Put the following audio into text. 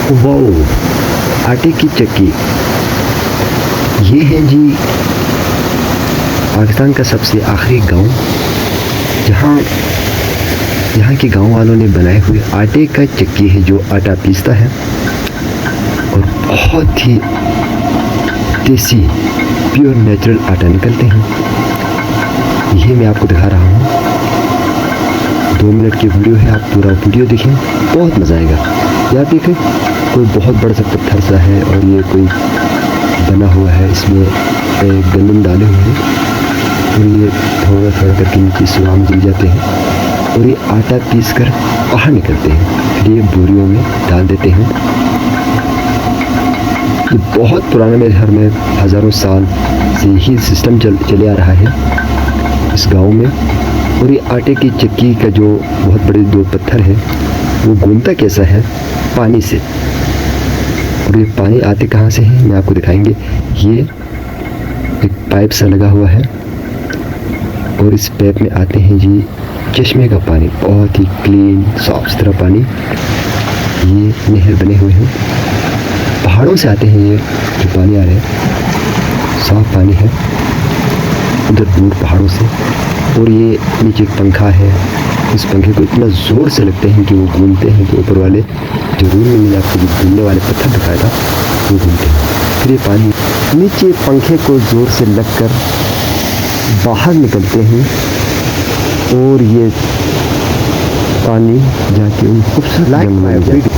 वाह, आटे की चक्की। ये है जी पाकिस्तान का सबसे आखिरी गांव, जहाँ यहाँ के गांव वालों ने बनाए हुए आटे का चक्की है जो आटा पीसता है और बहुत ही देसी प्योर नेचुरल आटा निकलते हैं। ये मैं आपको दिखा रहा हूँ, 2 मिनट की वीडियो है, आप पूरा वीडियो देखें, बहुत मज़ा आएगा। यहाँ देखें कोई बहुत बड़ा सा पत्थर सा है और ये कोई बना हुआ है, इसमें गंदम डाले हुए हैं और ये थोड़ा थोड़ा करके नीचे सुराम गिर जाते हैं और ये आटा पीस कर बाहर निकलते हैं, फिर ये बोरियों में डाल देते हैं। ये बहुत पुराना, मेरे घर में हज़ारों साल से ही सिस्टम चले आ रहा है इस गांव में। और ये आटे की चक्की का जो बहुत बड़े 2 पत्थर है वो घूमता कैसा है, पानी से। और ये पानी आते कहाँ से है मैं आपको दिखाएंगे। ये एक पाइप सा लगा हुआ है और इस पाइप में आते हैं जी चश्मे का पानी, बहुत ही क्लीन साफ सुथरा पानी। ये नहर बने हुए हैं, पहाड़ों से आते हैं ये जो पानी आ रहे हैं, साफ पानी है उधर दूर पहाड़ों से। और ये नीचे एक पंखा है, इस पंखे को इतना ज़ोर से लगते हैं कि वो घूमते हैं, तो ऊपर वाले जो रूम में मैंने आपको घूमने वाले पत्थर दिखाया था वो घूमते हैं। फिर ये पानी नीचे पंखे को ज़ोर से लगकर बाहर निकलते हैं और ये पानी जाके उन खूबसूरत